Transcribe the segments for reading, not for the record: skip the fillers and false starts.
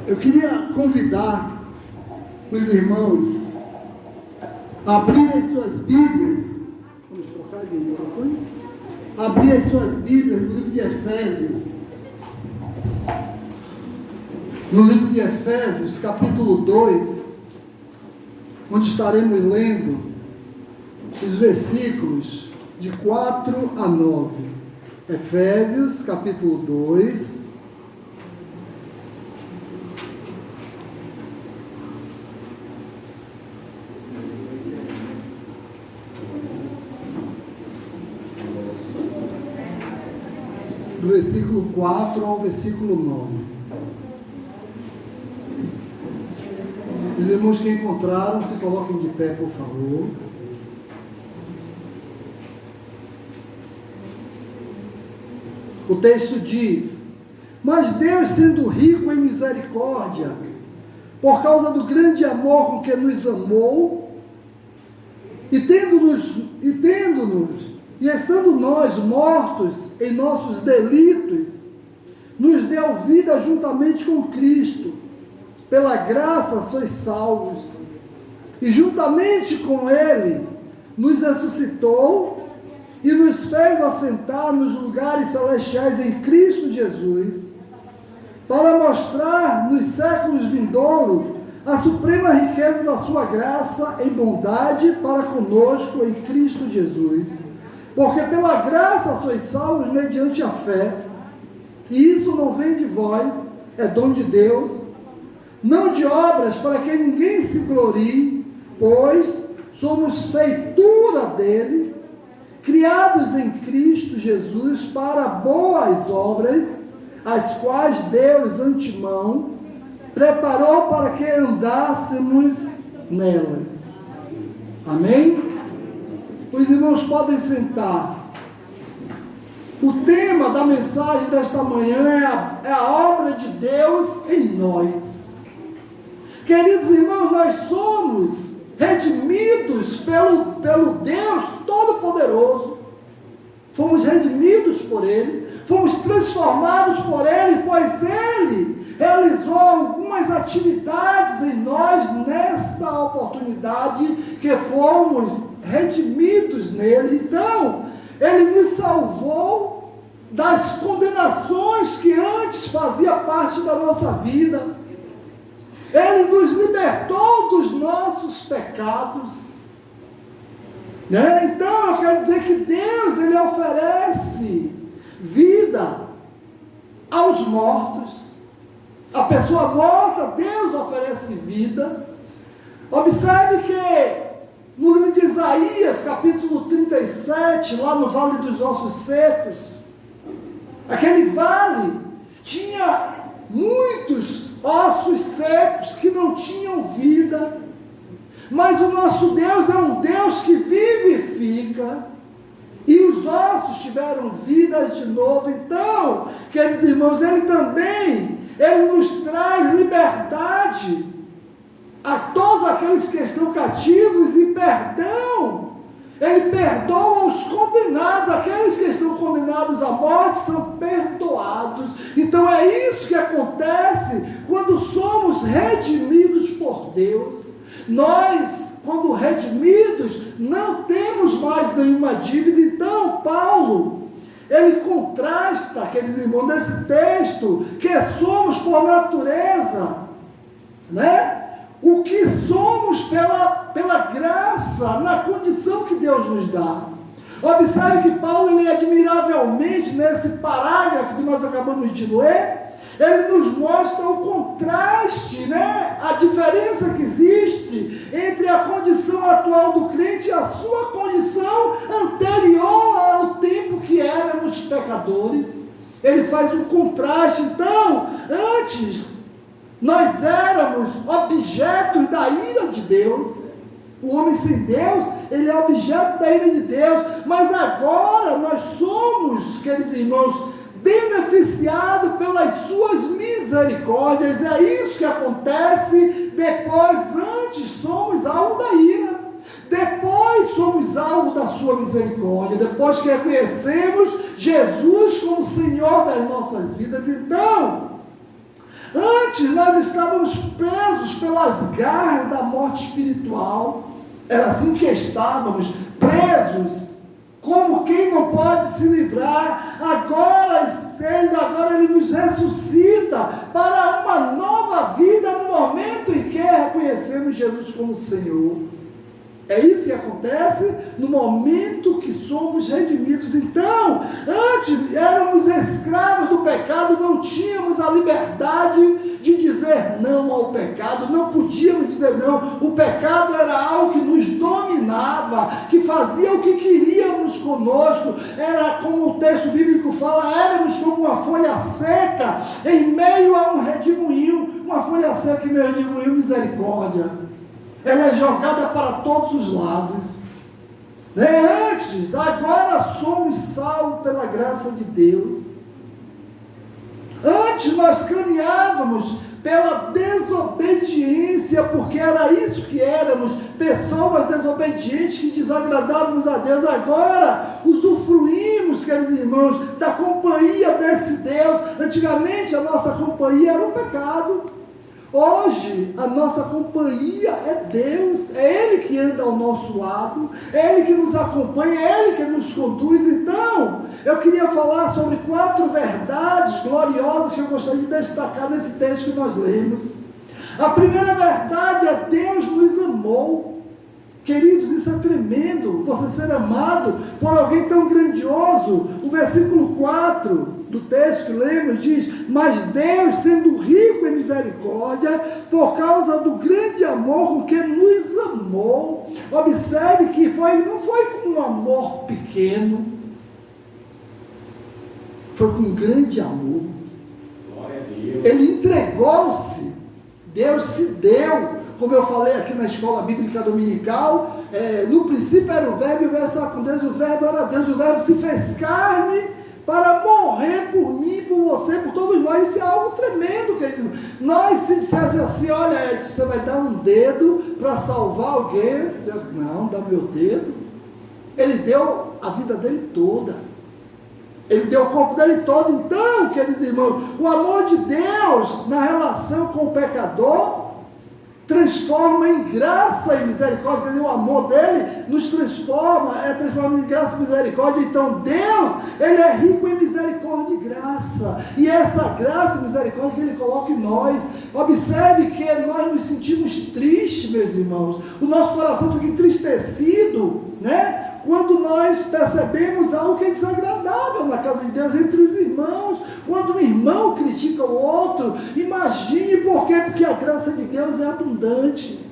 Eu queria convidar os irmãos a abrirem suas Bíblias. Vamos trocar de microfone? Abrir as suas Bíblias no livro de Efésios. No livro de Efésios, capítulo 2, onde estaremos lendo os versículos de 4 a 9. Efésios, capítulo 2. Do versículo 4 ao versículo 9. Os irmãos que encontraram, se coloquem de pé, por favor. O texto diz: mas Deus, sendo rico em misericórdia, por causa do grande amor com que nos amou, e estando nós mortos em nossos delitos, nos deu vida juntamente com Cristo. Pela graça sois salvos, e juntamente com Ele nos ressuscitou e nos fez assentar nos lugares celestiais em Cristo Jesus, para mostrar nos séculos vindouros a suprema riqueza da sua graça em bondade para conosco em Cristo Jesus. Porque pela graça sois salvos mediante a fé, e isso não vem de vós, é dom de Deus, não de obras, para que ninguém se glorie, pois somos feitura dele, criados em Cristo Jesus para boas obras, as quais Deus antemão preparou para que andássemos nelas. Amém? Os irmãos podem sentar. O tema da mensagem desta manhã é a obra de Deus em nós. Queridos irmãos, nós somos redimidos pelo Deus Todo-Poderoso. Fomos redimidos por Ele, fomos transformados por Ele, pois Ele realizou algumas atividades em nós nessa oportunidade que fomos redimidos nele. Então, Ele nos salvou das condenações que antes fazia parte da nossa vida. Ele nos libertou dos nossos pecados, né? Então eu quero dizer que Deus, Ele oferece vida aos mortos. A pessoa morta, Deus oferece vida. Observe que no livro de Isaías, capítulo 37, lá no Vale dos Ossos Secos, aquele vale tinha muitos ossos secos que não tinham vida, mas o nosso Deus é um Deus que vivifica, e os ossos tiveram vida de novo. Então, queridos irmãos, Ele nos traz liberdade a todos aqueles que estão cativos, e perdão. Ele perdoa os condenados, aqueles que estão condenados à morte são perdoados. Então é isso que acontece quando somos redimidos por Deus. Nós, quando redimidos, não temos mais nenhuma dívida. Então Paulo, ele contrasta, aqueles irmãos, nesse texto, que somos por natureza, né? O que somos pela graça, na condição que Deus nos dá. Observe que Paulo, ele admiravelmente, nesse parágrafo que nós acabamos de ler, ele nos mostra o contraste, né? A diferença que existe entre a condição atual do crente e a sua condição anterior ao tempo que éramos pecadores. Ele faz um contraste. Então, antes nós éramos objetos da ira de Deus. O homem sem Deus, ele é objeto da ira de Deus. Mas agora nós somos, queridos irmãos, beneficiados pelas suas misericórdias. É isso que acontece depois. Antes somos alvo da ira, depois somos alvo da sua misericórdia, depois que reconhecemos Jesus como Senhor das nossas vidas. Então, antes Antes nós estávamos presos pelas garras da morte espiritual. Era assim que estávamos, presos, como quem não pode se livrar. Agora Ele nos ressuscita para uma nova vida no momento em que reconhecemos Jesus como Senhor. É isso que acontece no momento que somos redimidos. Então, antes éramos escravos do pecado, não tínhamos a liberdade de dizer não ao pecado, não podíamos dizer não. O pecado era algo que nos dominava, que fazia o que queríamos conosco. Era como o texto bíblico fala, éramos como uma folha seca em meio a um redemoinho. Uma folha seca em meio a um redemoinho, misericórdia. Ela é jogada para todos os lados. Antes, agora somos salvos pela graça de Deus. Antes nós caminhávamos pela desobediência, porque era isso que éramos, pessoas desobedientes que desagradávamos a Deus. Agora usufruímos, queridos irmãos, da companhia desse Deus. Antigamente a nossa companhia era o pecado. Hoje, a nossa companhia é Deus, é Ele que anda ao nosso lado, é Ele que nos acompanha, é Ele que nos conduz. Então, eu queria falar sobre 4 verdades gloriosas que eu gostaria de destacar nesse texto que nós lemos. A primeira verdade é: Deus nos amou. Queridos, isso é tremendo, você ser amado por alguém tão grandioso. O versículo 4 do texto que lemos diz: mas Deus, sendo rico em misericórdia, por causa do grande amor com que nos amou. Observe que não foi com um amor pequeno, foi com um grande amor. Glória a Deus. Ele entregou-se, Deus se deu. Como eu falei aqui na escola bíblica dominical, no princípio era o verbo, e o verbo estava com Deus, o verbo era Deus, o verbo se fez carne para morrer por mim, por você, por todos nós. Isso é algo tremendo, querido. Nós, se dissesse assim: olha, Edson, você vai dar um dedo para salvar alguém. Deus, não, dá meu dedo. Ele deu a vida dele toda, Ele deu o corpo dele todo. Então, queridos irmãos, o amor de Deus na relação com o pecador transforma em graça e misericórdia. Quer dizer, o amor dele nos transforma em graça e misericórdia. Então Deus, Ele é rico em misericórdia e graça, e essa graça e misericórdia que Ele coloca em nós. Observe que nós nos sentimos tristes, meus irmãos, o nosso coração fica entristecido, quando nós percebemos algo que é desagradável na casa de Deus, entre os irmãos. Quando um irmão critica o outro, imagine por quê? Porque a graça de Deus é abundante,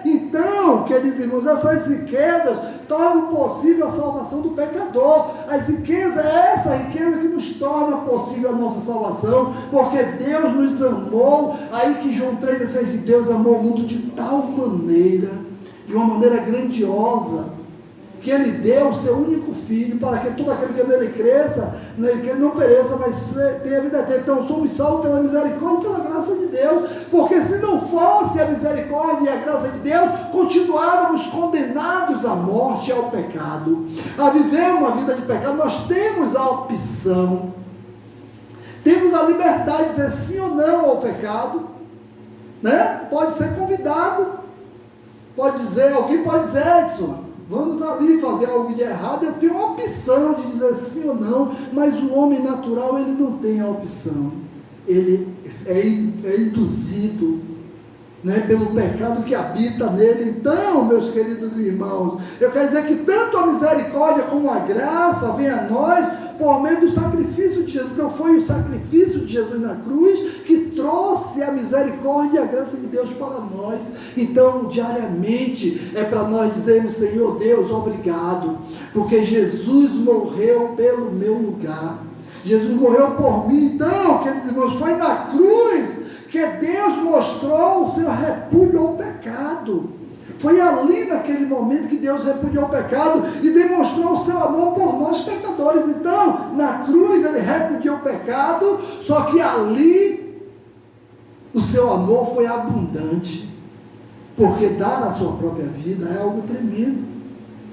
Então, queridos irmãos, essas riquezas tornam possível a salvação do pecador. As riquezas, é essa riqueza que nos torna possível a nossa salvação, porque Deus nos amou. Aí que João 3,16 diz: Deus amou o mundo de tal maneira, de uma maneira grandiosa, que Ele deu o seu único Filho, para que todo aquele que nele cresça, que ele não pereça, mas tenha vida eterna. Então somos salvos pela misericórdia e pela graça de Deus, porque se não fosse a misericórdia e a graça de Deus, continuávamos condenados à morte e ao pecado, a viver uma vida de pecado. Nós temos a opção, temos a liberdade de dizer sim ou não ao pecado, Pode ser convidado, alguém pode dizer: Edson, vamos ali fazer algo de errado. Eu tenho a opção de dizer sim ou não, mas o homem natural, ele não tem a opção. Ele é induzido, pelo pecado que habita nele. Então, meus queridos irmãos, eu quero dizer que tanto a misericórdia como a graça vem a nós por meio do sacrifício de Jesus. Então foi o sacrifício de Jesus na cruz que trouxe a misericórdia e a graça de Deus para nós. Então, diariamente, é para nós dizermos: Senhor Deus, obrigado, porque Jesus morreu pelo meu lugar, Jesus morreu por mim. Então, queridos irmãos, foi na cruz que Deus mostrou o seu repúdio ao pecado. Foi ali, naquele momento, que Deus repudiou o pecado e demonstrou o seu amor por nós pecadores. Então, na cruz Ele repudiou o pecado, só que ali o seu amor foi abundante, porque dar a sua própria vida é algo tremendo.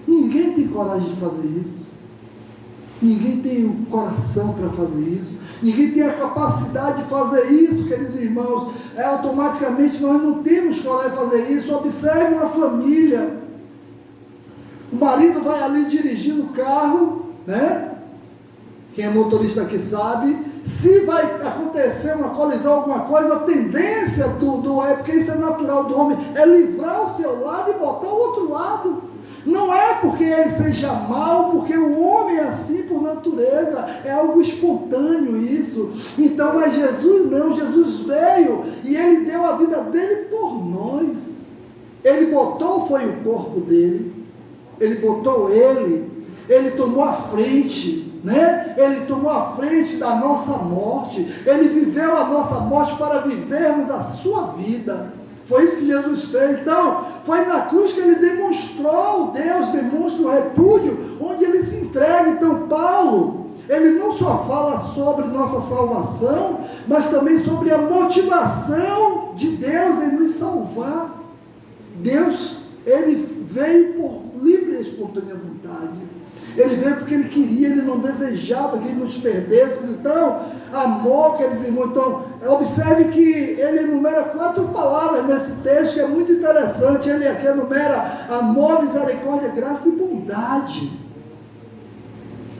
Ninguém tem coragem de fazer isso, ninguém tem o coração para fazer isso. Ninguém tem a capacidade de fazer isso, queridos irmãos. Automaticamente nós não temos coragem de fazer isso. Observe uma família. O marido vai ali dirigindo o carro, né? Quem é motorista aqui sabe. Se vai acontecer uma colisão, alguma coisa, a tendência porque isso é natural do homem, é livrar o seu lado e botar o outro lado. Não é porque ele seja mau, porque o homem é assim por natureza, é algo espontâneo isso. Então, mas Jesus não, Jesus veio e ele deu a vida dele por nós. Ele botou, foi o corpo dele, ele botou ele tomou a frente, né? Ele tomou a frente da nossa morte, ele viveu a nossa morte para vivermos a sua vida. Foi isso que Jesus fez. Então, foi na cruz que ele demonstrou, Deus demonstra o repúdio, onde ele se entrega. Então, Paulo, ele não só fala sobre nossa salvação, mas também sobre a motivação de Deus em nos salvar. Deus, ele veio por livre e espontânea vontade. Ele veio porque ele queria, ele não desejava que ele nos perdesse. Então, amor, quer dizer, então, observe que ele enumera 4 palavras nesse texto, que é muito interessante. Ele aqui enumera amor, misericórdia, graça e bondade.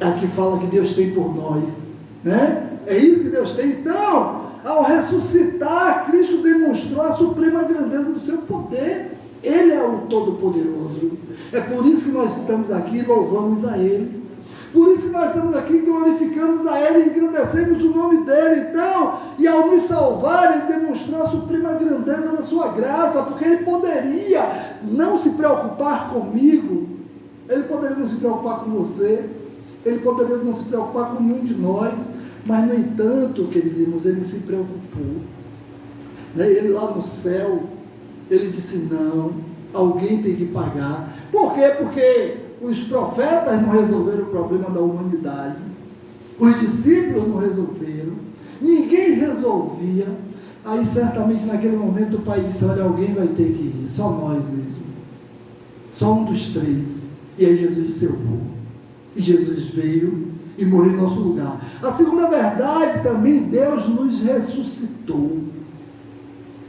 Aqui fala que Deus tem por nós, né? É isso que Deus tem. Então, ao ressuscitar, Cristo demonstrou a suprema grandeza do seu poder. Ele é o Todo-Poderoso. É por isso que nós estamos aqui e louvamos a Ele. Por isso que nós estamos aqui e glorificamos a Ele e engrandecemos o nome dEle. Então, e ao nos salvar, Ele demonstrou a suprema grandeza da sua graça, porque Ele poderia não se preocupar comigo, Ele poderia não se preocupar com você, Ele poderia não se preocupar com nenhum de nós, mas, no entanto, queridos irmãos, Ele se preocupou. Ele lá no céu, Ele disse, não, alguém tem que pagar. Por quê? Porque os profetas não resolveram o problema da humanidade, os discípulos não resolveram, ninguém resolvia. Aí certamente naquele momento o pai disse, olha, alguém vai ter que ir, só nós mesmo, só um dos 3. E aí Jesus disse, eu vou. E Jesus veio e morreu em nosso lugar. A segunda verdade também, Deus nos ressuscitou.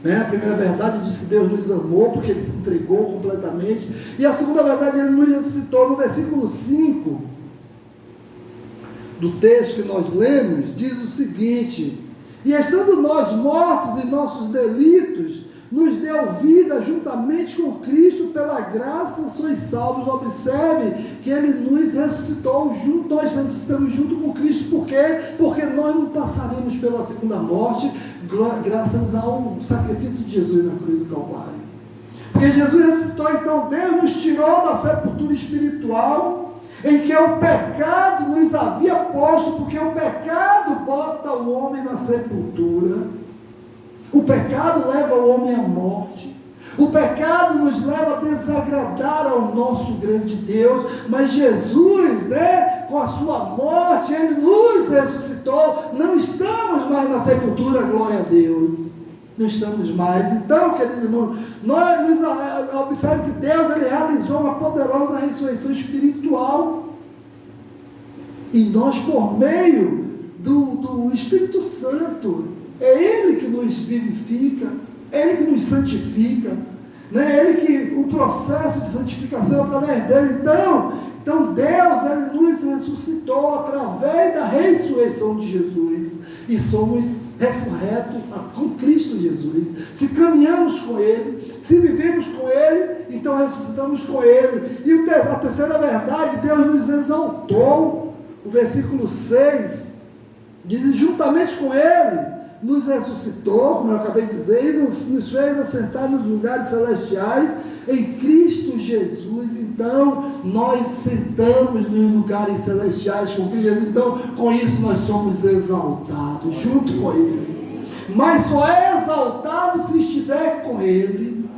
A primeira verdade diz que Deus nos amou porque Ele se entregou completamente. E a segunda verdade, Ele nos ressuscitou. No versículo 5 do texto que nós lemos, diz o seguinte: e estando nós mortos em nossos delitos, nos deu vida juntamente com Cristo, pela graça sois salvos. Observe que Ele nos ressuscitou, nós ressuscitamos junto com Cristo. Por quê? Porque nós não passaremos pela segunda morte, graças ao sacrifício de Jesus na cruz do Calvário. Porque Jesus ressuscitou, então Deus nos tirou da sepultura espiritual, em que o pecado nos havia posto, porque o pecado bota o homem na sepultura. O pecado leva o homem à morte. O pecado nos leva a desagradar ao nosso grande Deus. Mas Jesus, com a sua morte, Ele nos ressuscitou. Não estamos mais na sepultura, glória a Deus. Não estamos mais. Então, queridos irmãos, observe que Deus, Ele realizou uma poderosa ressurreição espiritual em nós por meio do Espírito Santo. É Ele que nos vivifica, é Ele que nos santifica, É Ele que, o processo de santificação é através dele. Então Deus, Ele nos ressuscitou através da ressurreição de Jesus, e somos ressurretos com Cristo Jesus. Se caminhamos com Ele, se vivemos com Ele, então ressuscitamos com Ele. E a terceira verdade, Deus nos exaltou. O versículo 6 diz, juntamente com Ele nos ressuscitou, como eu acabei de dizer, e nos fez assentar nos lugares celestiais em Cristo Jesus. Então nós sentamos nos lugares celestiais com Cristo Jesus. Então com isso nós somos exaltados junto com Ele. Mas só é exaltado se estiver com Ele,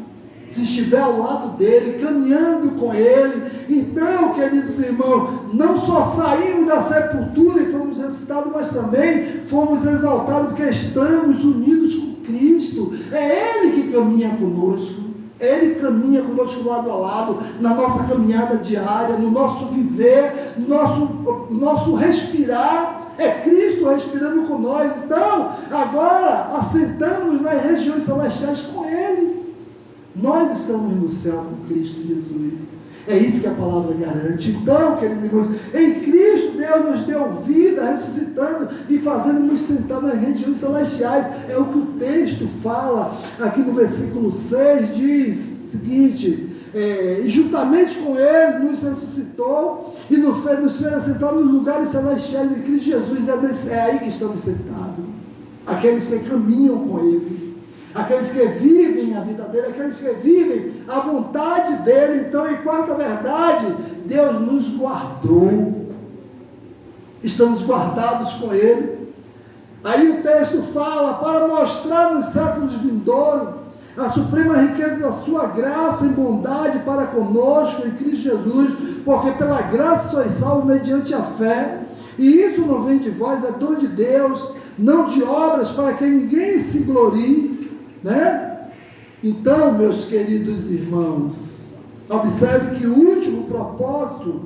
se estiver ao lado dele, caminhando com Ele. Então, queridos irmãos, não só saímos da sepultura e fomos ressuscitados, mas também fomos exaltados porque estamos unidos com Cristo. É Ele que caminha conosco, Ele caminha conosco lado a lado, na nossa caminhada diária, no nosso viver, no nosso respirar. é Cristo respirando com nós. Então, agora, assentamos nas regiões celestiais com Ele. Nós estamos no céu com Cristo Jesus. É isso que a palavra garante. Então, queridos irmãos, em Cristo Deus nos deu vida, ressuscitando e fazendo-nos sentar nas regiões celestiais. É o que o texto fala aqui no versículo 6, diz o seguinte: e juntamente com Ele nos ressuscitou e nos fez assentar nos lugares celestiais em Cristo Jesus. É aí que estamos sentados. Aqueles que caminham com Ele, aqueles que vivem a vida dele, aqueles que vivem a vontade dele. Então, em quarta verdade, Deus nos guardou, estamos guardados com Ele. Aí o texto fala, para mostrar nos séculos vindouros a suprema riqueza da sua graça e bondade para conosco em Cristo Jesus, porque pela graça sois salvos mediante a fé, e isso não vem de vós, é dom de Deus, não de obras, para que ninguém se glorie, né? Então, meus queridos irmãos, observe que o último propósito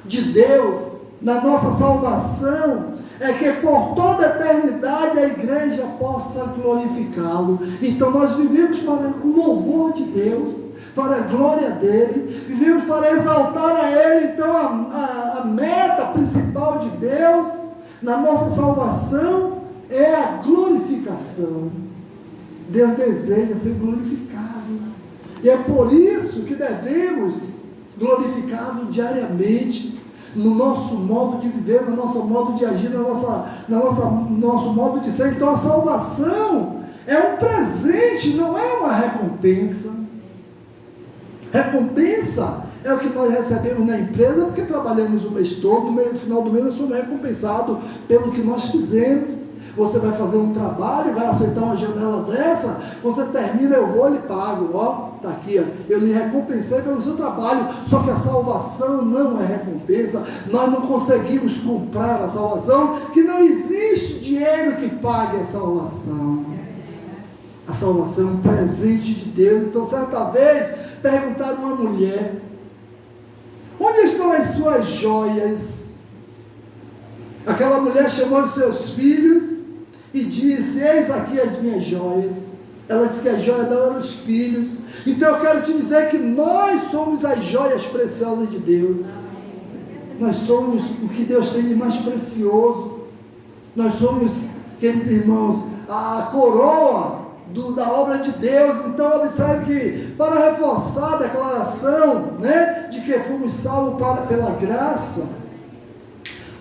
de Deus na nossa salvação é que por toda a eternidade a igreja possa glorificá-lo. Então nós vivemos para o louvor de Deus, para a glória dele, vivemos para exaltar a ele. Então a meta principal de Deus na nossa salvação é a glorificação. Deus deseja ser glorificado, e é por isso que devemos glorificá-lo diariamente, no nosso modo de viver, no nosso modo de agir, no nosso modo de ser. Então a salvação é um presente, não é uma recompensa. Recompensa é o que nós recebemos na empresa, porque trabalhamos o mês todo, no final do mês nós somos recompensados pelo que nós fizemos. Você vai fazer um trabalho, vai aceitar uma janela dessa, quando você termina, eu vou e lhe pago, ó, está aqui, ó, eu lhe recompensei pelo seu trabalho. Só que a salvação não é recompensa, nós não conseguimos comprar a salvação, que não existe dinheiro que pague a salvação. A salvação é um presente de Deus. Então, certa vez, perguntaram a uma mulher: onde estão as suas joias? Aquela mulher chamou os seus filhos e disse: eis aqui as minhas joias. Ela disse que as joias dela eram os filhos. Então eu quero te dizer que nós somos as joias preciosas de Deus. Nós somos o que Deus tem de mais precioso. Nós somos, queridos irmãos, a coroa da obra de Deus. Então observe que, para reforçar a declaração, né, de que fomos salvos pela graça,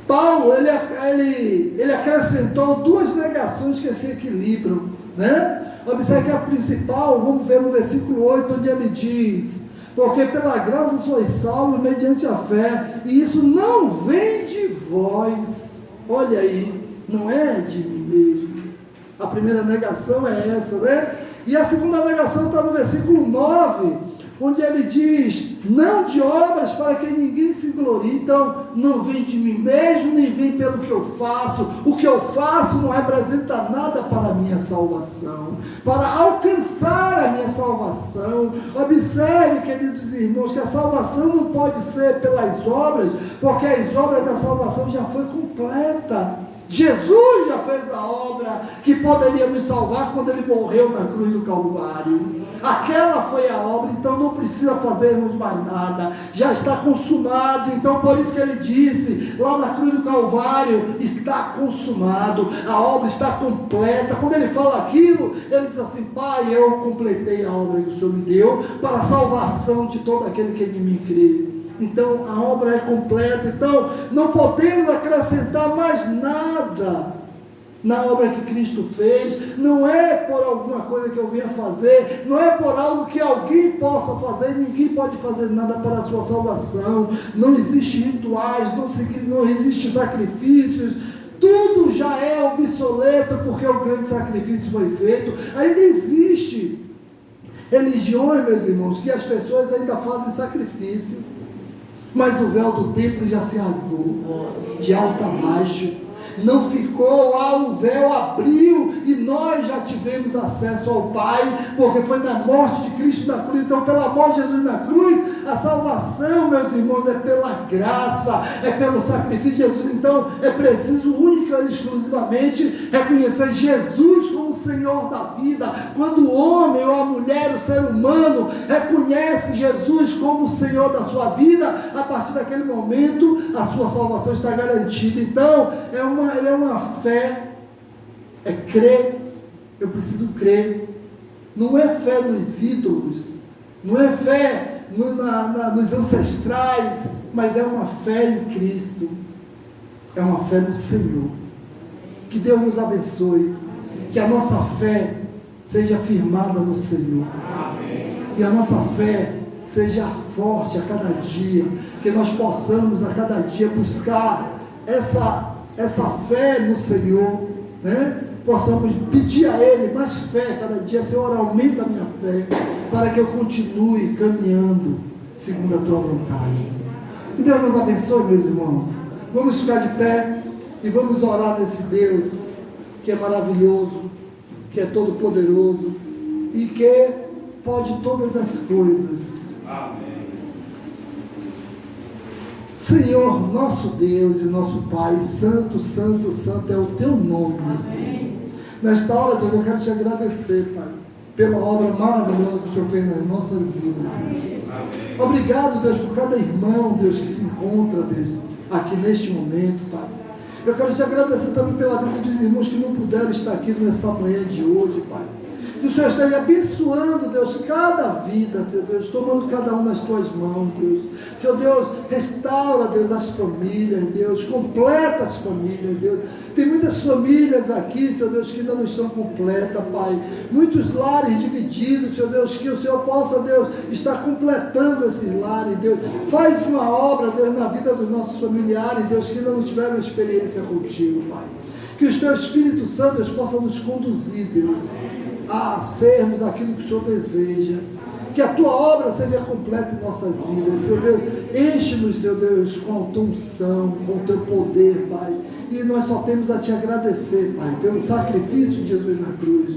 Paulo, ele acrescentou duas negações que se equilibram, né? Observe que a principal, vamos ver no versículo 8, onde ele diz: porque pela graça sois salvos mediante a fé, e isso não vem de vós. Olha aí, não é de mim mesmo. A primeira negação é essa, né? E a segunda negação está no versículo 9, onde ele diz: não de obras, para que ninguém se glorie. Então, não vem de mim mesmo, nem vem pelo que eu faço. O que eu faço não representa nada para a minha salvação, para alcançar a minha salvação. Observe, queridos irmãos, que a salvação não pode ser pelas obras, porque as obras da salvação já foi completa. Jesus já fez a obra que poderia nos salvar quando ele morreu na cruz do Calvário. Aquela foi a obra, então não precisa fazermos mais nada, já está consumado. Então por isso que ele disse lá na cruz do Calvário: está consumado, a obra está completa. Quando ele fala aquilo, ele diz assim: Pai, eu completei a obra que o Senhor me deu para a salvação de todo aquele que em mim crê. Então a obra é completa. Então não podemos acrescentar mais nada na obra que Cristo fez. Não é por alguma coisa que eu venha fazer, não é por algo que alguém possa fazer. Ninguém pode fazer nada para a sua salvação. Não existem rituais, não existem sacrifícios. Tudo já é obsoleto, porque o grande sacrifício foi feito. Ainda existe religiões, meus irmãos, que as pessoas ainda fazem sacrifício, mas o véu do templo já se rasgou de alto a baixo, não ficou lá, o véu abriu e nós já tivemos acesso ao Pai, porque foi na morte de Cristo na cruz. Então pela morte de Jesus na cruz, A salvação, meus irmãos, é pela graça, é pelo sacrifício de Jesus. Então é preciso única e exclusivamente reconhecer Jesus como Senhor da vida. Quando o homem ou a mulher, o ser humano, reconhece Jesus como o Senhor da sua vida, a partir daquele momento a sua salvação está garantida. Então é uma fé, é crer. Eu preciso crer. Não é fé nos ídolos, não é fé nos ancestrais, mas é uma fé em Cristo, é uma fé no Senhor. Que Deus nos abençoe, que a nossa fé seja firmada no Senhor, que a nossa fé seja forte a cada dia, que nós possamos a cada dia buscar essa fé no Senhor, né? Possamos pedir a Ele mais fé cada dia. Senhor, aumenta a minha fé, para que eu continue caminhando segundo a Tua vontade. Que Deus nos abençoe, meus irmãos. Vamos ficar de pé e vamos orar nesse Deus que é maravilhoso, que é todo poderoso e que pode todas as coisas. Amém. Senhor, nosso Deus e nosso Pai, santo, santo, santo é o Teu nome, meu Senhor. Nesta hora, Deus, eu quero Te agradecer, Pai, pela obra maravilhosa que o Senhor fez nas nossas vidas, Senhor. Obrigado, Deus, por cada irmão, Deus, que se encontra, Deus, aqui neste momento, Pai. Eu quero Te agradecer também pela vida dos irmãos que não puderam estar aqui nessa manhã de hoje, Pai. Que o Senhor esteja abençoando, Deus, cada vida, Senhor Deus, tomando cada um nas Tuas mãos, Deus. Senhor Deus, restaura, Deus, as famílias, Deus, completa as famílias, Deus. Tem muitas famílias aqui, Senhor Deus, que ainda não estão completas, Pai. Muitos lares divididos, Senhor Deus, que o Senhor possa, Deus, estar completando esses lares, Deus. Faz uma obra, Deus, na vida dos nossos familiares, Deus, que ainda não tiveram experiência contigo, Pai. Que o Teu Espírito Santo, Deus, possa nos conduzir, Deus, a sermos aquilo que o Senhor deseja. Que a Tua obra seja completa em nossas vidas, Senhor Deus. Enche-nos, Senhor Deus, com a Tua unção, com o Teu poder, Pai. E nós só temos a Te agradecer, Pai, pelo sacrifício de Jesus na cruz.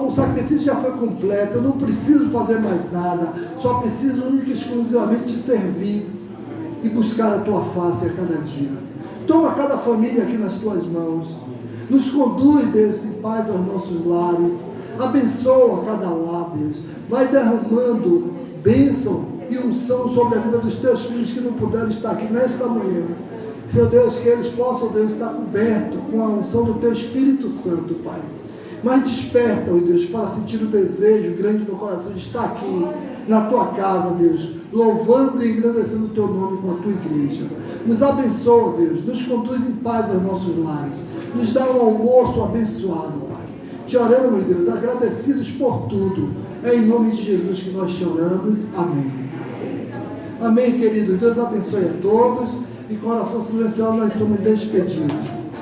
O sacrifício já foi completo, eu não preciso fazer mais nada, só preciso única e exclusivamente Te servir e buscar a Tua face a cada dia. Toma cada família aqui nas Tuas mãos, nos conduz, Deus, em paz aos nossos lares, abençoa cada lar, Deus, vai derramando bênção e unção sobre a vida dos Teus filhos que não puderam estar aqui nesta manhã. Senhor Deus, que eles possam, Deus, estar cobertos com a unção do Teu Espírito Santo, Pai. Mas desperta, ó Deus, para sentir o desejo grande do coração de estar aqui na Tua casa, Deus, louvando e engrandecendo o Teu nome com a Tua igreja. Nos abençoa, Deus, nos conduz em paz aos nossos lares, nos dá um almoço abençoado, Pai. Te oramos, Deus, agradecidos por tudo. É em nome de Jesus que nós te oramos. Amém. Amém, queridos. Deus abençoe a todos. E com oração silenciosa nós estamos despedidos.